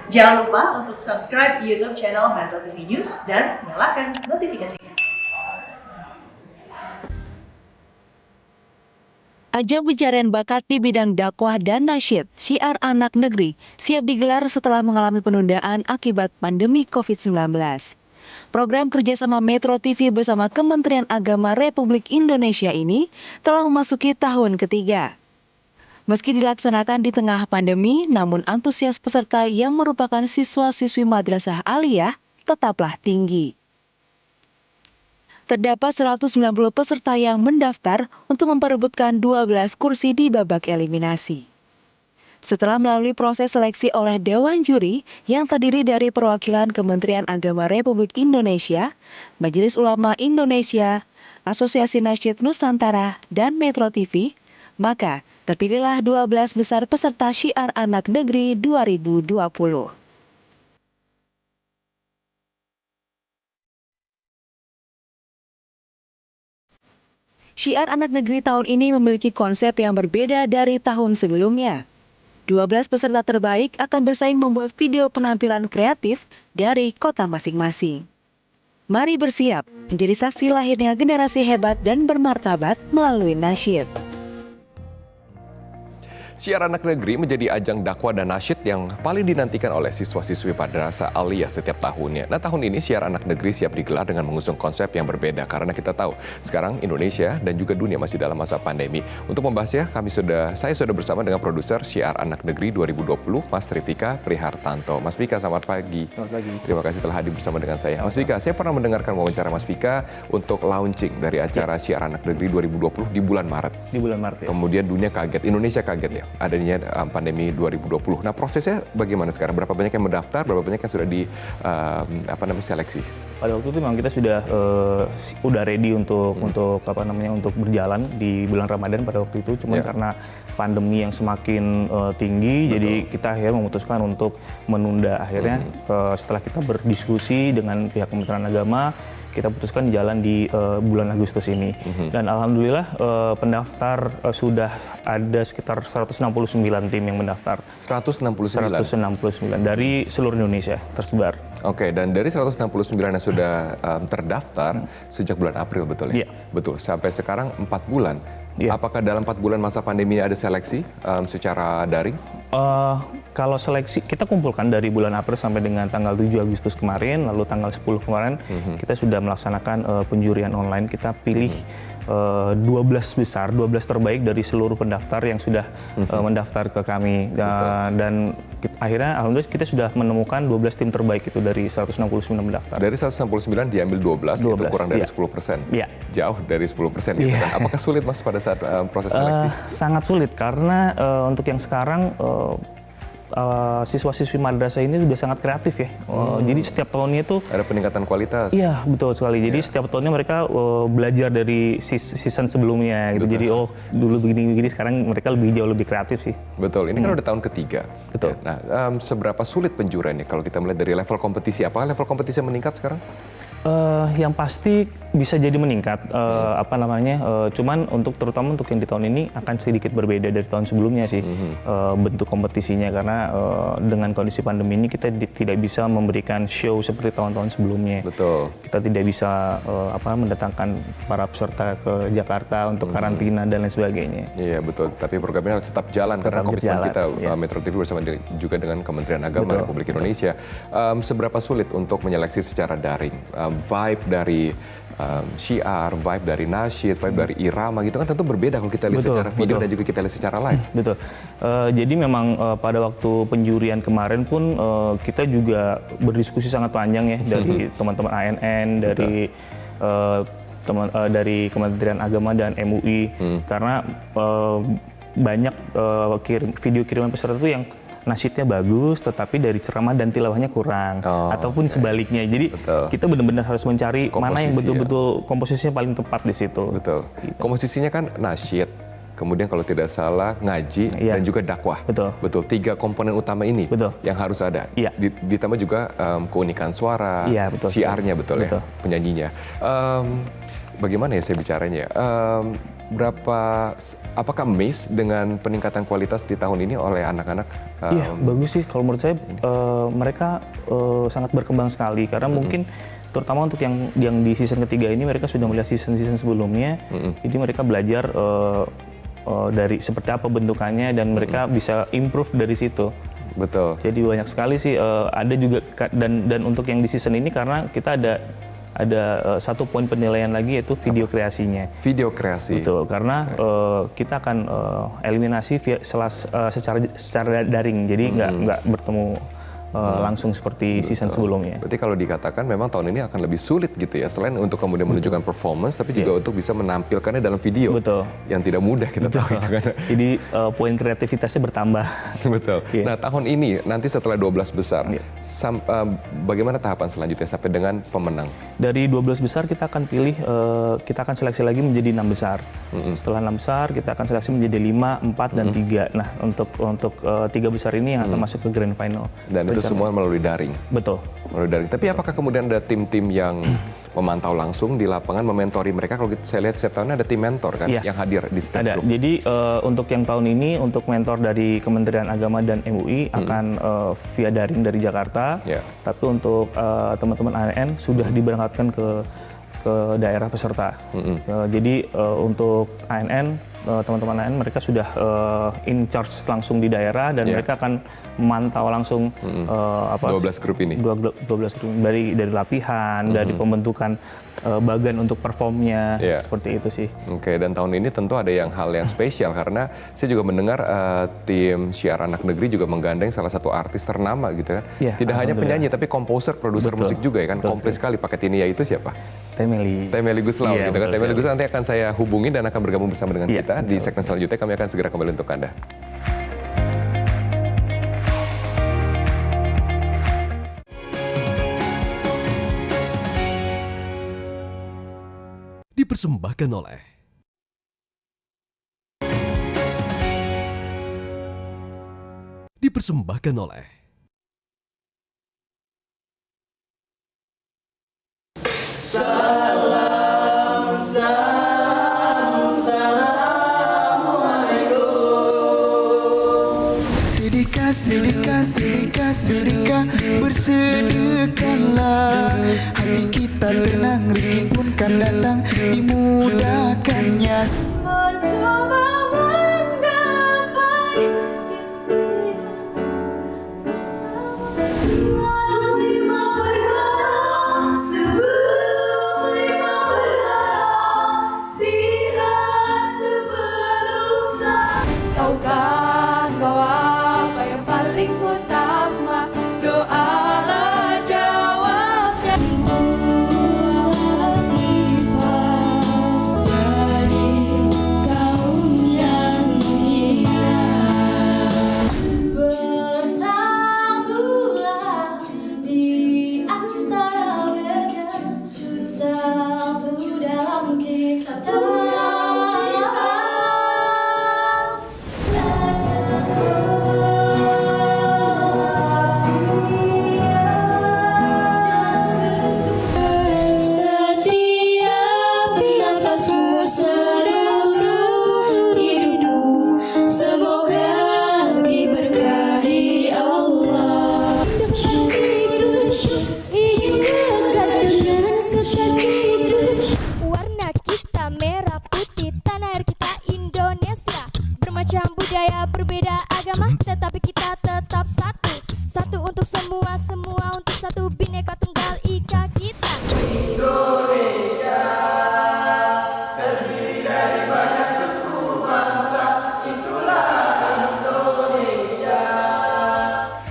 Jangan lupa untuk subscribe YouTube channel Metro TV News dan nyalakan notifikasinya. Ajang pencarian bakat di bidang dakwah dan nasyid, Syiar Anak Negeri, siap digelar setelah mengalami penundaan akibat pandemi COVID-19. Program kerjasama Metro TV bersama Kementerian Agama Republik Indonesia ini telah memasuki tahun ketiga. Meski dilaksanakan di tengah pandemi, namun antusias peserta yang merupakan siswa-siswi Madrasah Aliyah tetaplah tinggi. Terdapat 190 peserta yang mendaftar untuk memperebutkan 12 kursi di babak eliminasi. Setelah melalui proses seleksi oleh Dewan Juri yang terdiri dari perwakilan Kementerian Agama Republik Indonesia, Majelis Ulama Indonesia, Asosiasi Nasyid Nusantara, dan Metro TV, maka terpilihlah 12 besar peserta Syiar Anak Negeri 2020. Syiar Anak Negeri tahun ini memiliki konsep yang berbeda dari tahun sebelumnya. 12 peserta terbaik akan bersaing membuat video penampilan kreatif dari kota masing-masing. Mari bersiap menjadi saksi lahirnya generasi hebat dan bermartabat melalui nasyid. Syiar Anak Negeri menjadi ajang dakwah dan nasyid yang paling dinantikan oleh siswa-siswi Madrasah Aliyah setiap tahunnya. Nah, tahun ini Syiar Anak Negeri siap digelar dengan mengusung konsep yang berbeda karena kita tahu sekarang Indonesia dan juga dunia masih dalam masa pandemi. Untuk membahasnya, saya sudah bersama dengan produser Syiar Anak Negeri 2020, Mas Rifika Prihartanto. Mas Vika, selamat pagi. Selamat pagi. Terima kasih telah hadir bersama dengan saya. Mas Vika, saya pernah mendengarkan wawancara Mas Vika untuk launching dari acara Syiar Anak Negeri 2020 di bulan Maret. Di bulan Maret ya. Kemudian dunia kaget, Indonesia kaget ya, adanya pandemi 2020. Nah, prosesnya bagaimana sekarang? Berapa banyak yang mendaftar? Berapa banyak yang sudah seleksi? Pada waktu itu memang kita sudah ready untuk berjalan di bulan Ramadan pada waktu itu. Cuman karena pandemi yang semakin tinggi, jadi kita akhirnya memutuskan untuk menunda. Akhirnya setelah kita berdiskusi dengan pihak Kementerian Agama, kita putuskan jalan di bulan Agustus ini. Dan alhamdulillah pendaftar sudah ada sekitar 169 tim yang mendaftar. 169 dari seluruh Indonesia tersebar. Oke, dan dari 169 yang sudah terdaftar sejak bulan April, betul ya? Iya. Betul, sampai sekarang 4 bulan. Iya. Apakah dalam 4 bulan masa pandemi ini ada seleksi secara daring? Kalau seleksi, kita kumpulkan dari bulan April sampai dengan tanggal 7 Agustus kemarin, lalu tanggal 10 kemarin, kita sudah melaksanakan penjurian online. Kita pilih 12 besar, 12 terbaik dari seluruh pendaftar yang sudah mendaftar ke kami. Dan akhirnya alhamdulillah kita sudah menemukan 12 tim terbaik itu dari 169 pendaftar. Dari 169 diambil 12 itu kurang dari 10%. Iya. Jauh dari 10% gitu kan. Apakah sulit Mas pada saat proses seleksi? Sangat sulit karena untuk yang sekarang siswa-siswi madrasah ini sudah sangat kreatif ya. Jadi setiap tahunnya itu Ada peningkatan kualitas. iya, betul sekali. Jadi setiap tahunnya mereka belajar dari season sebelumnya gitu. Betul. Jadi dulu begini-begini, sekarang mereka jauh lebih kreatif sih. Betul, ini kan udah tahun ketiga. Betul. Nah, seberapa sulit penjuriannya kalau kita melihat dari level kompetisi? Apakah level kompetisi meningkat sekarang? Yang pasti bisa jadi meningkat, cuman terutama untuk yang di tahun ini akan sedikit berbeda dari tahun sebelumnya sih, bentuk kompetisinya karena dengan kondisi pandemi ini kita tidak bisa memberikan show seperti tahun-tahun sebelumnya. Betul. Kita tidak bisa mendatangkan para peserta ke Jakarta untuk karantina dan lain sebagainya. Iya betul, tapi programnya tetap jalan karena komitmen kita Metro TV bersama juga dengan Kementerian Agama Republik Indonesia. Seberapa sulit untuk menyeleksi secara daring? Vibe dari syiar, vibe dari nasyid, vibe dari irama gitu kan tentu berbeda kalau kita lihat secara video dan juga kita lihat secara live. Betul. Jadi memang pada waktu penjurian kemarin pun kita juga berdiskusi sangat panjang ya dari teman-teman ANN, dari Kementerian Agama dan MUI karena banyak video kiriman peserta itu yang nasyidnya bagus, tetapi dari ceramah dan tilawahnya kurang, ataupun sebaliknya. Jadi kita benar-benar harus mencari mana yang betul-betul komposisinya paling tepat di situ. Betul. Gitu. Komposisinya kan nasyid, kemudian kalau tidak salah ngaji dan juga dakwah. Betul. 3 komponen utama ini yang harus ada. Ditambah juga keunikan suara, syiarnya ya, penyanyinya. Bagaimana ya saya bicaranya? apakah amazed dengan peningkatan kualitas di tahun ini oleh anak-anak? Iya, bagus sih. Kalau menurut saya mereka sangat berkembang sekali karena mungkin terutama untuk yang di season ketiga ini mereka sudah melihat season sebelumnya, jadi mereka belajar dari seperti apa bentukannya dan mereka bisa improve dari situ. Betul. Jadi banyak sekali sih ada juga dan untuk yang di season ini karena kita ada satu poin penilaian lagi yaitu video kreasinya. Video kreasi. Betul, karena kita akan eliminasi secara daring, jadi nggak bertemu langsung seperti season sebelumnya. Berarti kalau dikatakan memang tahun ini akan lebih sulit gitu ya, selain untuk kemudian menunjukkan performance, tapi juga untuk bisa menampilkannya dalam video. Betul. Yang tidak mudah kita tahu itu kan. Jadi poin kreativitasnya bertambah. Betul. Nah tahun ini nanti setelah 12 besar, bagaimana tahapan selanjutnya sampai dengan pemenang? Dari 12 besar kita akan pilih, kita akan seleksi lagi menjadi 6 besar. Setelah 6 besar kita akan seleksi menjadi 5, 4, dan 3. Nah untuk 3 besar ini yang akan masuk ke grand final. Dan itu semua melalui daring? Betul. Melalui daring. Tapi apakah kemudian ada tim-tim yang memantau langsung di lapangan, mementori mereka? Kalau saya lihat setiap tahunnya ada tim mentor kan yang hadir di setiap grup. Jadi untuk yang tahun ini, untuk mentor dari Kementerian Agama dan MUI akan via daring dari Jakarta. Tapi untuk teman-teman ANN sudah diberangkatkan ke daerah peserta. Jadi untuk ANN, teman-teman ANN mereka sudah in charge langsung di daerah dan mereka akan memantau langsung 12 grup ini. 12 grup dari latihan, dari pembentukan bagan untuk performnya, seperti itu sih. Oke, dan tahun ini tentu ada hal yang spesial karena saya juga mendengar tim Syiar Anak Negeri juga menggandeng salah satu artis ternama gitu kan. Tidak hanya penyanyi tapi komposer, produser musik juga ya kan. Komplit sekali paket ini, yaitu siapa? Temeli Guslau gitu kan. Temeli Guslau nanti akan saya hubungi dan akan bergabung bersama dengan kita di segmen selanjutnya. Kami akan segera kembali untuk Anda. Dipersembahkan oleh Sedekah, sedekah, sedekah, sedekah, bersedekahlah. Hati kita tenang, rezeki pun kan datang, dimudahkannya. Mencoba menggapai impian bersama. Lalu 5 perkara sebelum 5 perkara, sirat sebelum sah. Tahukah kau apa yang paling utama? Doalah jawabnya. Sifat jadi kaum yang mulia. Bersatulah di antara beda, satu dalam cita. Setiap nafasmu, seluruh hidupmu, semoga diberkahi Allah. Warna kita merah putih, tanah air kita Indonesia. Bermacam budaya, berbeda agama, tetapi kita tetap satu. Satu untuk semua, semua untuk satu, Bhinneka Tunggal Ika kita.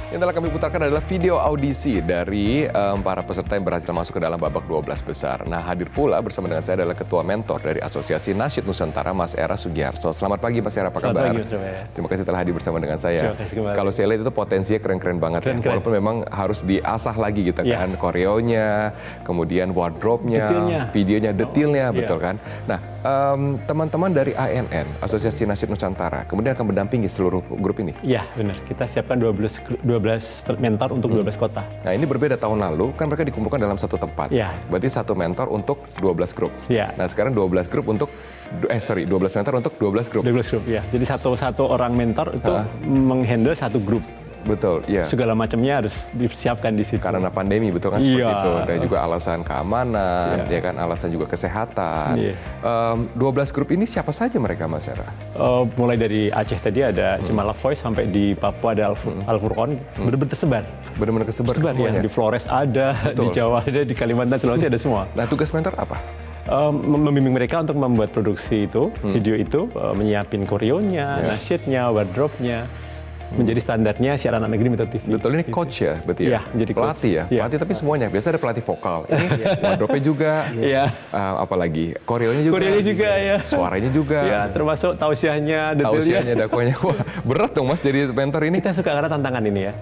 Yang telah kami putarkan adalah video audisi dari para peserta yang berhasil masuk ke dalam babak 12 besar. Nah, hadir pula bersama dengan saya adalah Ketua Mentor dari Asosiasi Nasyid Nusantara, Mas Era Sugiharto. Selamat pagi, Mas Era, apa kabar? Selamat pagi, Terima kasih telah hadir bersama dengan saya. Terima kasih kembali. Kalau saya lihat itu potensinya keren-keren banget ya. Walaupun memang harus diasah lagi gitu kan. Koreonya, kemudian wardrobe-nya, videonya, detailnya, betul kan? Nah, teman-teman dari ANN, Asosiasi Nasyid Nusantara, kemudian akan mendampingi seluruh grup ini? Iya, benar. Kita siapkan 12 mentor untuk 12 kota. Nah ini berbeda tahun lalu, kan mereka dikumpulkan dalam satu tempat. Iya. Berarti satu mentor untuk 12 grup. Iya. Nah sekarang 12 grup untuk, 12 mentor untuk 12 grup. 12 grup, ya. Jadi satu orang mentor itu menghandle satu grup. Betul, iya. Segala macamnya harus disiapkan di situ. Karena pandemi, betul kan seperti Iya. itu. Dan juga alasan keamanan, ya kan, alasan juga kesehatan. Iya. 12 grup ini siapa saja mereka, Mas Era? Mulai dari Aceh tadi ada Cemala Voice, sampai di Papua ada Al-Furqon, benar-benar tersebar. Benar-benar kesebar Tersebar, ya. semuanya. Di Flores ada, Betul. di Jawa ada, di Kalimantan, Sulawesi ada semua. Nah tugas mentor apa? Membimbing mereka untuk membuat produksi itu, video itu, menyiapin koreonya, nasyidnya, wardrobe-nya, menjadi standarnya siaran anak negeri Metro TV. Betul, ini coach ya berarti ya? Iya, jadi coach. Pelatih ya? Iya. Pelatih tapi semuanya. Biasa ada pelatih vokal. Ini wardrobe-nya juga. Iya. Apalagi koreonya juga. Koreonya juga, ya. Suaranya juga. Ya, termasuk tausiahnya, detailnya. Tausiahnya, dakwanya. Wah, berat dong Mas jadi mentor ini. Kita suka karena tantangan ini ya.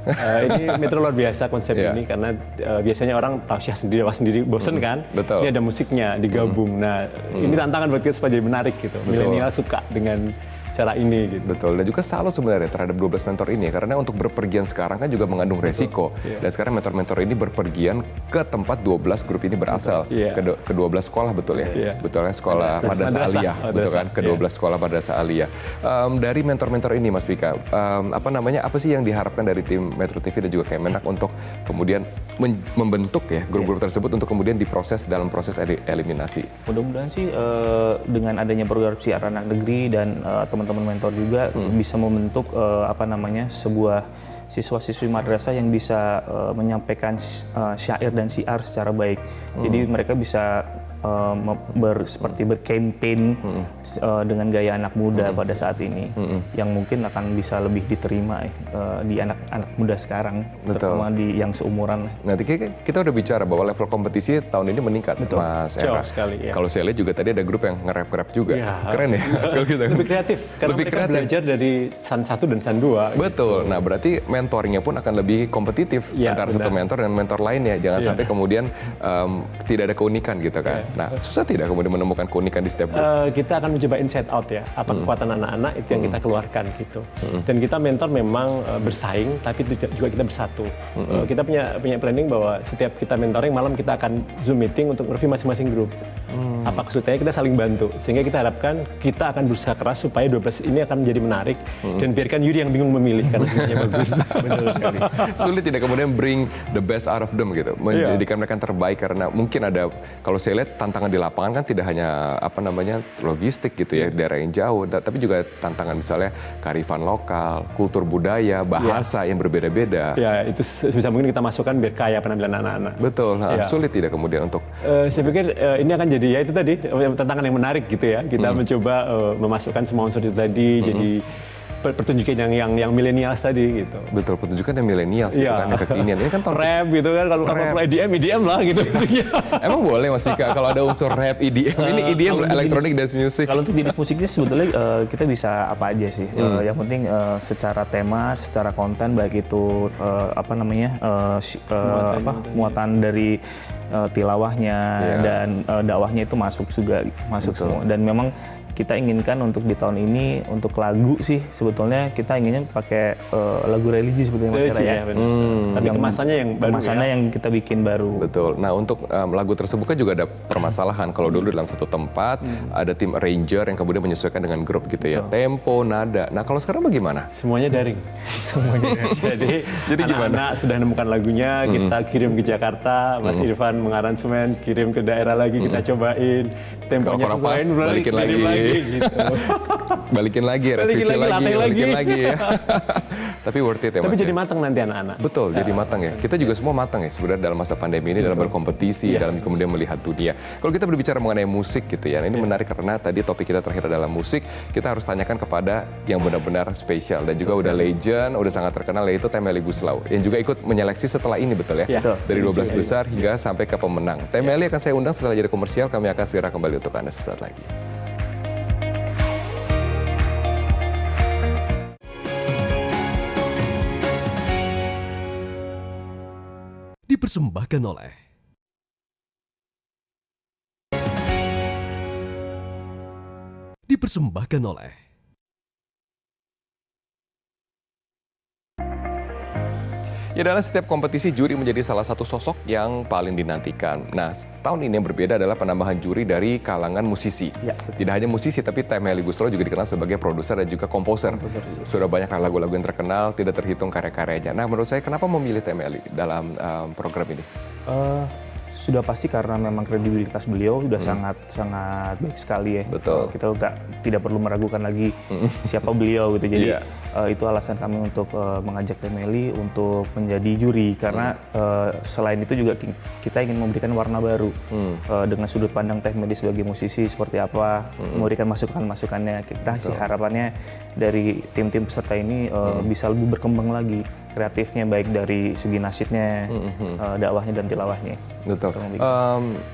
Ini Metro luar biasa konsep Iya. ini, karena biasanya orang tausiah sendiri, sendiri bosen kan. Betul. Ini ada musiknya digabung. Nah, ini tantangan buat kita supaya jadi menarik gitu. Milenial suka dengan cara ini gitu. Betul, dan juga salut sebenarnya terhadap 12 mentor ini, karena untuk berpergian sekarang kan juga mengandung resiko. Iya. Dan sekarang mentor-mentor ini berpergian ke tempat 12 grup ini berasal, Iya. ke 12 sekolah, betul ya? Iya. Betul ya, sekolah Madrasah Aliyah, betul kan? Ke 12 sekolah Madrasah Aliyah. Dari mentor-mentor ini Mas Pika, apa sih yang diharapkan dari tim Metro TV dan juga Kemenak untuk kemudian membentuk ya grup-grup tersebut untuk kemudian diproses dalam proses eliminasi? Mudah-mudahan sih dengan adanya program siaran anak negeri dan teman-teman mentor juga bisa membentuk sebuah siswa-siswi madrasah yang bisa menyampaikan syair dan syiar secara baik. Jadi mereka bisa seperti berkampanye dengan gaya anak muda pada saat ini, yang mungkin akan bisa lebih diterima di anak-anak muda sekarang, terutama di yang seumuran. Nanti kita udah bicara bahwa level kompetisi tahun ini meningkat, Betul. Mas Jauh Era. sekali, ya. Kalau saya lihat juga tadi ada grup yang nge-rap juga. Ya. Keren ya? Kalau gitu. Lebih kreatif, karena Lebih mereka kreatif. belajar dari San 1 dan San 2. Betul. Nah, berarti mentoringnya pun akan lebih kompetitif Ya, antara benar. satu mentor dan mentor lainnya. Jangan Ya. sampai kemudian tidak ada keunikan gitu kan. Nah, susah tidak kemudian menemukan keunikan di setiap grup? Kita akan mencoba inside out ya, apa kekuatan anak-anak itu yang kita keluarkan gitu. Dan kita mentor memang bersaing, tapi itu juga kita bersatu. Kita punya planning bahwa setiap kita mentoring malam kita akan Zoom meeting untuk review masing-masing grup. Apa kesulitannya, kita saling bantu. Sehingga kita harapkan kita akan berusaha keras supaya 12 ini akan menjadi menarik, dan biarkan Yuri yang bingung memilih karena semuanya bagus. Betul sekali. Sulit tidak kemudian bring the best out of them gitu, menjadikan mereka yang terbaik, karena mungkin ada, kalau saya lihat tantangan di lapangan kan tidak hanya logistik gitu ya, daerah yang jauh, tapi juga tantangan misalnya kearifan lokal, kultur budaya, bahasa yang berbeda-beda. Ya, itu sebisa mungkin kita masukkan biar kaya penampilan anak-anak. Betul, Ya. sulit tidak kemudian untuk Saya pikir ini akan jadi ya itu tadi tantangan yang menarik gitu ya. Kita mencoba memasukkan semua unsur itu tadi, jadi pertunjukan yang milenials tadi gitu. betul pertunjukan yang milenial gitu Iya. kan, yang kekinian. Ini kan tahun Rap gitu kan, kalau EDM lah gitu. emang boleh Mas Dika kalau ada unsur rap, EDM. Ini EDM Kalau untuk electronic jenis- dance music. Kalau untuk jenis musiknya sebetulnya kita bisa apa aja sih. Yang penting secara tema, secara konten, baik itu muatan dari tilawahnya dan dakwahnya itu masuk Betul. semua. Dan memang kita inginkan untuk di tahun ini untuk lagu sih sebetulnya kita inginnya pakai lagu religi sebetulnya Mas Era ya. Tapi Yang kemasannya yang baru kemasannya ya. yang kita bikin baru. Betul. Nah untuk lagu tersebut kan juga ada permasalahan. Kalau dulu dalam satu tempat ada tim arranger yang kemudian menyesuaikan dengan grup gitu ya, tempo, nada. Nah kalau sekarang bagaimana? Semuanya daring. Jadi gimana? anak-anak sudah menemukan lagunya, kita kirim ke Jakarta, Mas Irfan mengaransemen, kirim ke daerah lagi, kita cobain. Temponya Kalau kurang pas, sesuaiin, balikin kirim lagi. gitu. Balikin lagi, revisi lagi, latih balikin lagi. lagi ya. Tapi worth it ya Tapi Mas jadi ya? matang nanti anak-anak. Betul, jadi matang ya. Kita juga semua matang ya sebenarnya dalam masa pandemi ini, dalam berkompetisi, dalam kemudian melihat dunia. Kalau kita berbicara mengenai musik gitu ya, ini menarik karena tadi topik kita terakhir adalah musik. Kita harus tanyakan kepada yang benar-benar spesial dan juga udah legend, udah sangat terkenal, yaitu Temeli Guslau yang juga ikut menyeleksi setelah ini, betul ya? Ya. Betul. Dari 12 besar hingga sampai ke pemenang. Temeli akan saya undang setelah jadi komersial, kami akan segera kembali untuk Anda sesaat lagi. Dipersembahkan oleh Ya, dalam setiap kompetisi juri menjadi salah satu sosok yang paling dinantikan. Nah, tahun ini yang berbeda adalah penambahan juri dari kalangan musisi. Ya, Tidak hanya musisi, tapi Temely Guslau juga dikenal sebagai produser dan juga komposer. Sudah banyak lagu-lagu yang terkenal, tidak terhitung karya-karyanya. Nah, menurut saya kenapa memilih Temely dalam program ini? Sudah pasti karena memang kredibilitas beliau sudah sangat baik sekali ya. Betul. Kita tidak perlu meragukan lagi siapa beliau gitu. Jadi Iya. itu alasan kami untuk mengajak Temely untuk menjadi juri karena selain itu juga kita ingin memberikan warna baru dengan sudut pandang Temely sebagai musisi seperti apa, memberikan masukan-masukannya. Kita sih harapannya dari tim-tim peserta ini bisa lebih berkembang lagi kreatifnya, baik dari segi nasyidnya, dakwahnya dan tilawahnya. Betul.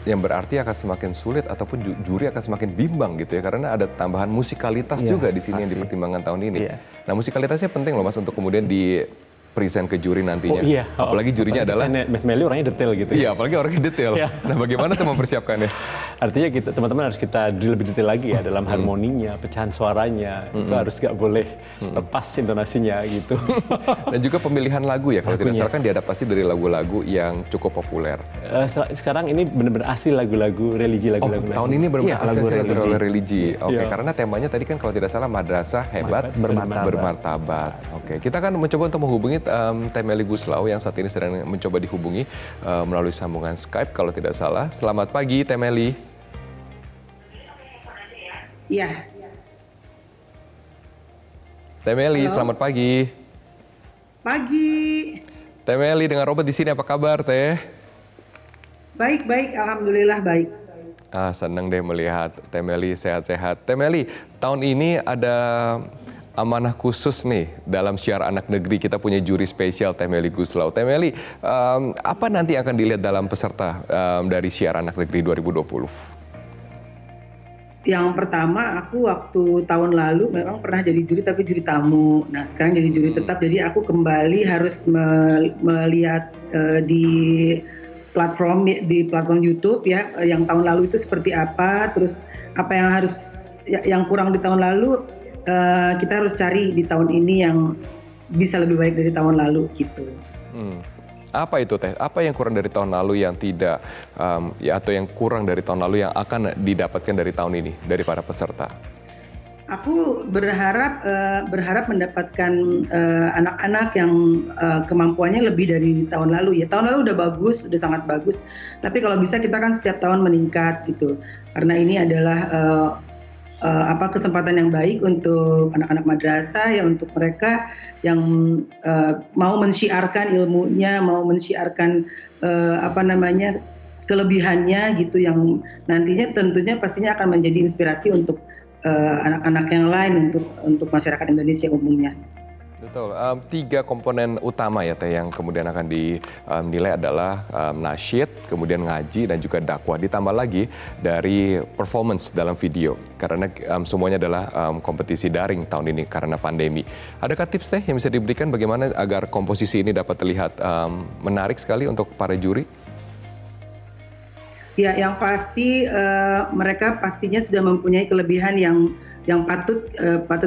Yang berarti akan semakin sulit ataupun juri akan semakin bimbang gitu ya, karena ada tambahan musikalitas Iya, juga di sini yang pasti. dipertimbangkan tahun ini. Iya. Nah, musikalitasnya penting loh Mas untuk kemudian di present ke juri nantinya. Oh iya. Apalagi jurinya adalah Mas Meli orangnya detail gitu. iya, apalagi orangnya detail. Iya. Nah, bagaimana tuh mempersiapkannya? Artinya teman-teman harus kita drill lebih detail lagi ya dalam harmoninya, pecahan suaranya, itu harus nggak boleh lepas intonasinya gitu. Dan juga pemilihan lagu ya, kalau tidak Lagunya. salah kan diadaptasi dari lagu-lagu yang cukup populer. Sekarang ini benar-benar asli lagu-lagu religi, Oh, lagu-lagu tahun nasi. ini Iya, benar-benar lagu asli religi. religi. Oke, Iya. karena temanya tadi kan kalau tidak salah madrasah hebat Bermartabat. bermartabat. Oke, kita akan mencoba untuk menghubungi Temely Guslau yang saat ini sedang mencoba dihubungi melalui sambungan Skype kalau tidak salah. Selamat pagi Temely. Iya, Temely, Halo. selamat pagi. pagi. Temely dengan Robert di sini, apa kabar Teh? Baik, alhamdulillah baik. Senang deh melihat Temely sehat-sehat. Temely, tahun ini ada amanah khusus nih dalam Syiar Anak Negeri. Kita punya juri spesial Temely Guslau. Temely, apa nanti akan dilihat dalam peserta dari Syiar Anak Negeri 2020? Yang pertama, aku waktu tahun lalu memang pernah jadi juri tapi juri tamu. Nah, sekarang jadi juri tetap. Jadi aku kembali harus melihat di platform YouTube ya, yang tahun lalu itu seperti apa, terus apa yang kurang di tahun lalu kita harus cari di tahun ini yang bisa lebih baik dari tahun lalu gitu. Apa itu Teh? Apa yang kurang dari tahun lalu yang tidak atau yang kurang dari tahun lalu yang akan didapatkan dari tahun ini dari para peserta? Aku berharap mendapatkan anak-anak yang kemampuannya lebih dari tahun lalu ya. Tahun lalu udah bagus, udah sangat bagus. Tapi kalau bisa kita kan setiap tahun meningkat gitu. Karena ini adalah kesempatan yang baik untuk anak-anak madrasah ya, untuk mereka yang mau mensyiarkan ilmunya, mau mensyiarkan kelebihannya gitu, yang nantinya tentunya pastinya akan menjadi inspirasi untuk anak-anak yang lain, untuk masyarakat Indonesia umumnya. Betul. 3 komponen utama ya Teh yang kemudian akan dinilai adalah nasyid, kemudian ngaji dan juga dakwah. Ditambah lagi dari performance dalam video karena semuanya adalah kompetisi daring tahun ini karena pandemi. Adakah tips Teh yang bisa diberikan bagaimana agar komposisi ini dapat terlihat menarik sekali untuk para juri? Ya, yang pasti mereka pastinya sudah mempunyai kelebihan yang patut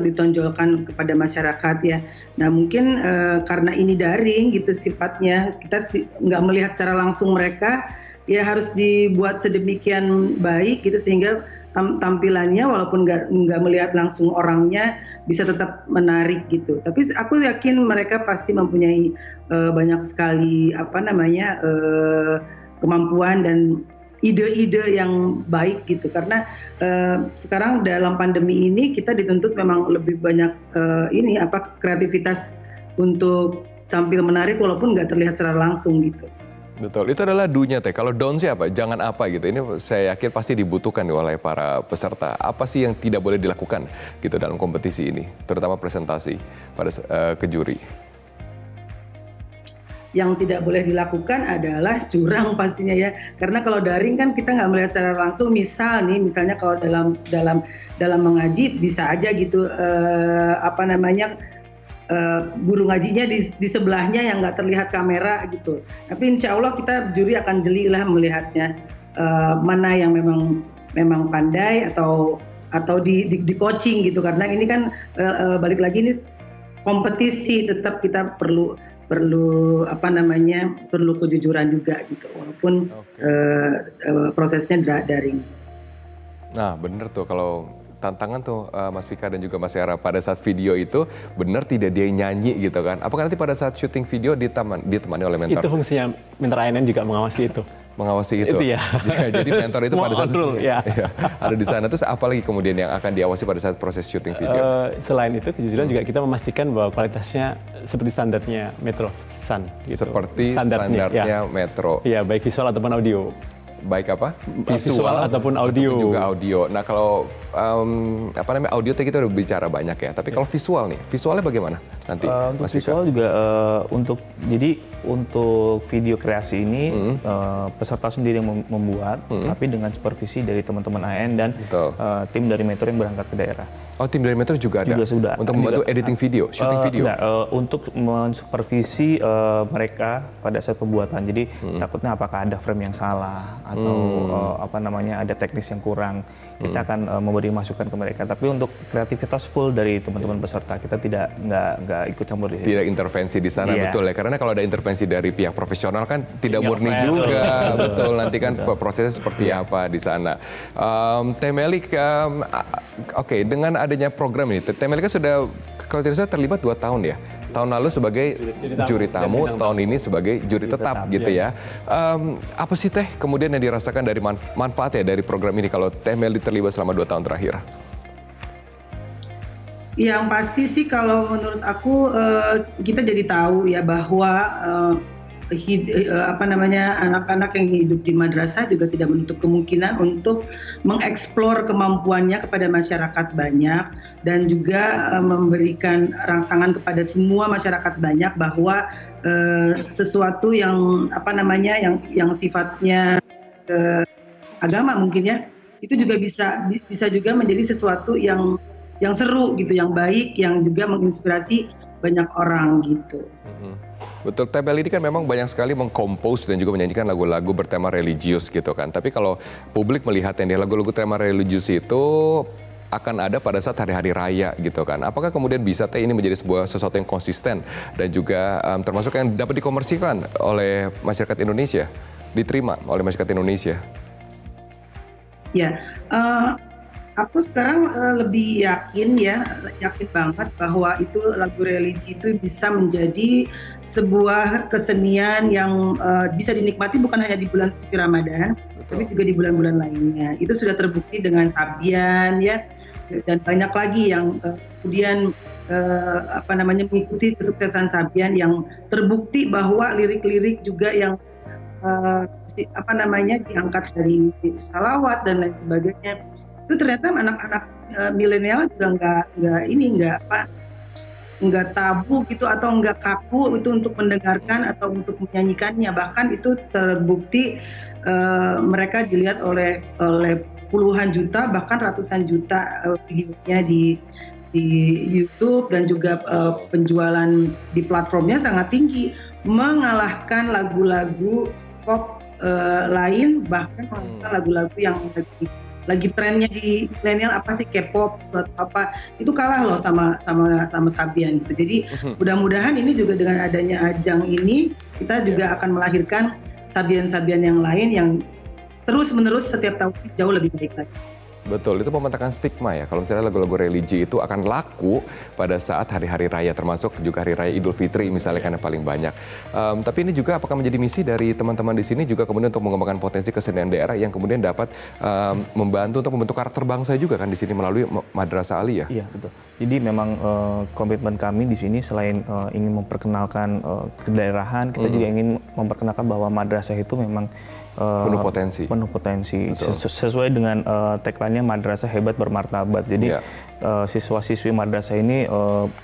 ditonjolkan kepada masyarakat ya. Nah mungkin karena ini daring gitu sifatnya, kita nggak melihat secara langsung mereka, ya harus dibuat sedemikian baik gitu sehingga tampilannya walaupun nggak melihat langsung orangnya bisa tetap menarik gitu. Tapi aku yakin mereka pasti mempunyai banyak sekali kemampuan dan ide-ide yang baik gitu, karena sekarang dalam pandemi ini kita dituntut memang lebih banyak kreativitas untuk tampil menarik walaupun nggak terlihat secara langsung gitu. Betul, itu adalah do-nya Teh. Kalau don't-nya apa? Jangan apa gitu. Ini saya yakin pasti dibutuhkan oleh para peserta. Apa sih yang tidak boleh dilakukan gitu dalam kompetisi ini, terutama presentasi pada ke juri? Yang tidak boleh dilakukan adalah curang pastinya ya, karena kalau daring kan kita nggak melihat secara langsung. Misalnya kalau dalam mengaji bisa aja gitu guru ngajinya di sebelahnya yang nggak terlihat kamera gitu. Tapi insya Allah kita juri akan jeli lah melihatnya mana yang memang pandai atau di coaching gitu, karena ini kan balik lagi ini kompetisi, tetap kita perlu perlu kejujuran juga gitu, walaupun prosesnya daring. Nah, bener tuh kalau tantangan tuh Mas Vika dan juga Mas Hera pada saat video itu benar tidak dia nyanyi gitu kan? Apakah nanti pada saat syuting video ditemani oleh mentor? Itu fungsinya mentor ANN juga mengawasi itu. Mengawasi itu. Itu ya. Jadi mentor itu pada saat ya. ada di sana. Terus apa lagi kemudian yang akan diawasi pada saat proses syuting video? Selain itu kejujuran juga kita memastikan bahwa kualitasnya seperti standarnya Metro Sun. Gitu. Seperti standarnya Metro. Iya, baik visual ataupun audio. Baik apa? Visual ataupun audio. Ataupun juga audio. Nah kalau audio tadi kita udah bicara banyak ya. Tapi kalau visual nih, visualnya bagaimana nanti? Untuk visual juga untuk video kreasi ini peserta sendiri yang membuat, tapi dengan supervisi dari teman-teman AN dan tim dari Metro yang berangkat ke daerah. Oh, tim dari Metro juga ada? Juga sudah. Untuk membantu editing video, syuting video? Enggak, untuk mensupervisi mereka pada saat pembuatan. Jadi takutnya apakah ada frame yang salah atau ada teknis yang kurang. Kita akan memberi masukan ke mereka. Tapi untuk kreativitas full dari teman-teman peserta, kita nggak ikut campur di sini. Tidak intervensi di sana, betul ya. Karena kalau ada intervensi dari pihak profesional kan tidak murni juga. Betul, nanti kan prosesnya seperti apa di sana. Temeli, oke, dengan adanya program ini, Temeli kan sudah, kalau tidak salah terlibat 2 tahun ya. Tahun lalu sebagai juri tamu, tahun ini sebagai juri tetap gitu ya. Apa sih Teh kemudian yang dirasakan dari manfaatnya dari program ini kalau Temeli terlibat selama 2 tahun terakhir? Yang pasti sih kalau menurut aku kita jadi tahu ya bahwa anak-anak yang hidup di madrasah juga tidak menutup kemungkinan untuk mengeksplor kemampuannya kepada masyarakat banyak dan juga memberikan rangsangan kepada semua masyarakat banyak bahwa sesuatu yang yang sifatnya agama mungkin ya itu juga bisa juga menjadi sesuatu yang seru gitu, yang baik, yang juga menginspirasi banyak orang gitu. Betul, Temeli ini kan memang banyak sekali mengkompos dan juga menyanyikan lagu-lagu bertema religius gitu kan. Tapi kalau publik melihat yang lagu-lagu tema religius itu akan ada pada saat hari-hari raya gitu kan. Apakah kemudian bisa Teh ini menjadi sesuatu yang konsisten dan juga termasuk yang dapat dikomersikan oleh masyarakat Indonesia, diterima oleh masyarakat Indonesia? Ya, aku sekarang lebih yakin banget bahwa itu lagu religi itu bisa menjadi sebuah kesenian yang bisa dinikmati bukan hanya di bulan suci Ramadan, tapi juga di bulan-bulan lainnya. Itu sudah terbukti dengan Sabian ya, dan banyak lagi yang kemudian mengikuti kesuksesan Sabian yang terbukti bahwa lirik-lirik juga yang diangkat dari salawat dan lain sebagainya. Itu ternyata anak-anak milenial juga nggak tabu gitu atau nggak kaku itu untuk mendengarkan atau untuk menyanyikannya. Bahkan itu terbukti mereka dilihat oleh puluhan juta bahkan ratusan juta videonya di YouTube dan juga penjualan di platformnya sangat tinggi, mengalahkan lagu-lagu pop lain, bahkan lagu-lagu yang lagi trennya di milenial apa sih, K-pop atau apa, itu kalah loh sama Sabian gitu. Jadi mudah-mudahan ini juga dengan adanya ajang ini kita juga akan melahirkan Sabian-Sabian yang lain yang terus-menerus setiap tahun jauh lebih baik lagi. Betul, itu mematahkan stigma ya. Kalau misalnya lagu-lagu religi itu akan laku pada saat hari-hari raya, termasuk juga hari raya Idul Fitri misalnya karena paling banyak. Tapi ini juga apakah menjadi misi dari teman-teman di sini juga kemudian untuk mengembangkan potensi kesenian daerah yang kemudian dapat membantu untuk membentuk karakter bangsa juga kan di sini melalui Madrasah Aliyah? Iya, betul. Jadi memang komitmen kami di sini selain ingin memperkenalkan kedaerahan, kita juga ingin memperkenalkan bahwa madrasah itu memang penuh potensi. Sesuai dengan tagline-nya madrasah hebat bermartabat. Jadi siswa-siswi madrasah ini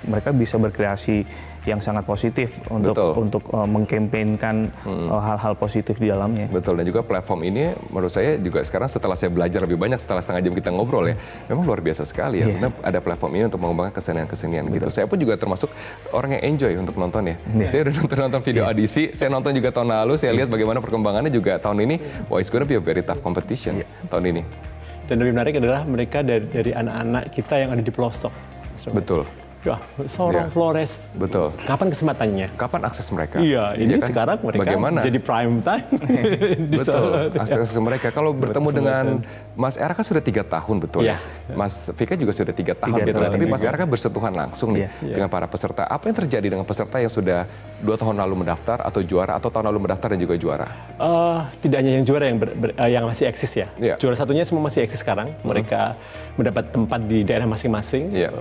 mereka bisa berkreasi yang sangat positif untuk mengkampanyekan hal-hal positif di dalamnya. Betul, dan juga platform ini menurut saya juga sekarang setelah saya belajar lebih banyak setelah setengah jam kita ngobrol ya, memang luar biasa sekali ya. Karena ada platform ini untuk mengembangkan kesenian-kesenian gitu. Saya pun juga termasuk orang yang enjoy untuk nonton ya. Saya udah nonton video audisi, saya nonton juga tahun lalu, saya lihat bagaimana perkembangannya juga tahun ini. Wah, it's gonna be a very tough competition tahun ini. Dan lebih menarik adalah mereka dari anak-anak kita yang ada di pelosok. Betul. Wah, Sorong, Iya. Flores. Betul. Kapan kesempatannya? Kapan akses mereka? Iya, ini Iya kan? sekarang mereka Bagaimana? jadi prime time. Di Betul, Solo. akses mereka. Kalau bertemu dengan Mas Era kan sudah 3 tahun betul Iya. ya? Mas Vika juga sudah 3 tahun 3 betul ya? tahun Tapi Mas juga. Era kan bersentuhan langsung nih Iya. dengan para peserta. Apa yang terjadi dengan peserta yang sudah 2 tahun lalu mendaftar atau juara, atau tahun lalu mendaftar dan juga juara? Tidak hanya yang juara yang masih eksis ya. Iya. Juara satunya semua masih eksis sekarang. Mereka mendapat tempat di daerah masing-masing. Iya.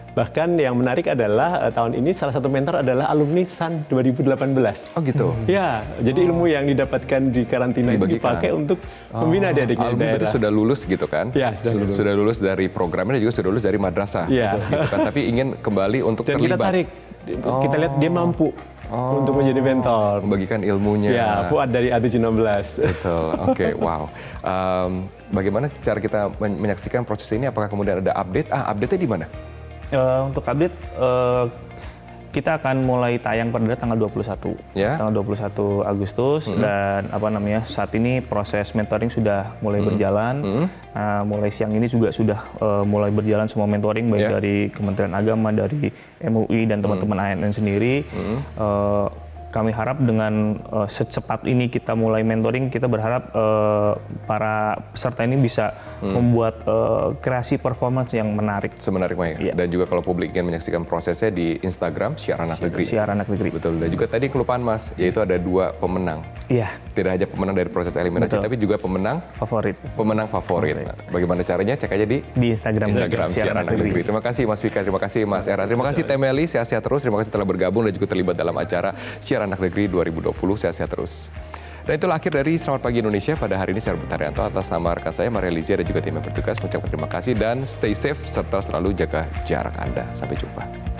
Bahkan yang menarik adalah tahun ini salah satu mentor adalah alumni SAN 2018. Oh gitu? Ya, jadi ilmu yang didapatkan di karantina itu Dibagikan. dipakai untuk membina adik-adiknya di Alumni berarti daerah. sudah lulus gitu kan? Ya, sudah lulus. Sudah lulus dari programnya dan juga sudah lulus dari madrasah. Iya. Gitu kan? Tapi ingin kembali untuk Dan kita terlibat. tarik, kita lihat dia mampu untuk menjadi mentor. Membagikan ilmunya. Ya, Fuad dari A716. Betul, oke, wow. Bagaimana cara kita menyaksikan proses ini? Apakah kemudian ada update? Update-nya di mana? Untuk update, kita akan mulai tayang pada tanggal 21, Ya. tanggal 21 Agustus, dan saat ini proses mentoring sudah mulai berjalan. Mulai siang ini juga sudah mulai berjalan semua mentoring, baik Ya. dari Kementerian Agama, dari MUI dan teman-teman ANN sendiri. Kami harap dengan secepat ini kita mulai mentoring, kita berharap para peserta ini bisa membuat kreasi performance yang menarik. Semenarik Maya. Iya. Dan juga kalau publik ingin menyaksikan prosesnya di Instagram Syiar Anak Negeri. Syiar Anak Negeri. Betul. Dan juga tadi kelupaan Mas, yaitu ada 2 pemenang. Iya, Tidak hanya pemenang dari proses eliminasi, Betul. tapi juga pemenang favorit favorit. Nah, bagaimana caranya? Cek aja di di Instagram Syiar Anak Negeri. Terima kasih Mas Vika, terima kasih Mas Era, terima kasih Temeli, sehat-sehat terus, terima kasih telah bergabung dan juga terlibat dalam acara Syiar Anak Negeri 2020, sehat-sehat terus. Dan itulah akhir dari Selamat Pagi Indonesia pada hari ini. Saya Robert Haryanto, atas nama rekan saya Maria Lizia dan juga tim yang bertugas mengucapkan terima kasih dan stay safe serta selalu jaga jarak Anda. Sampai jumpa.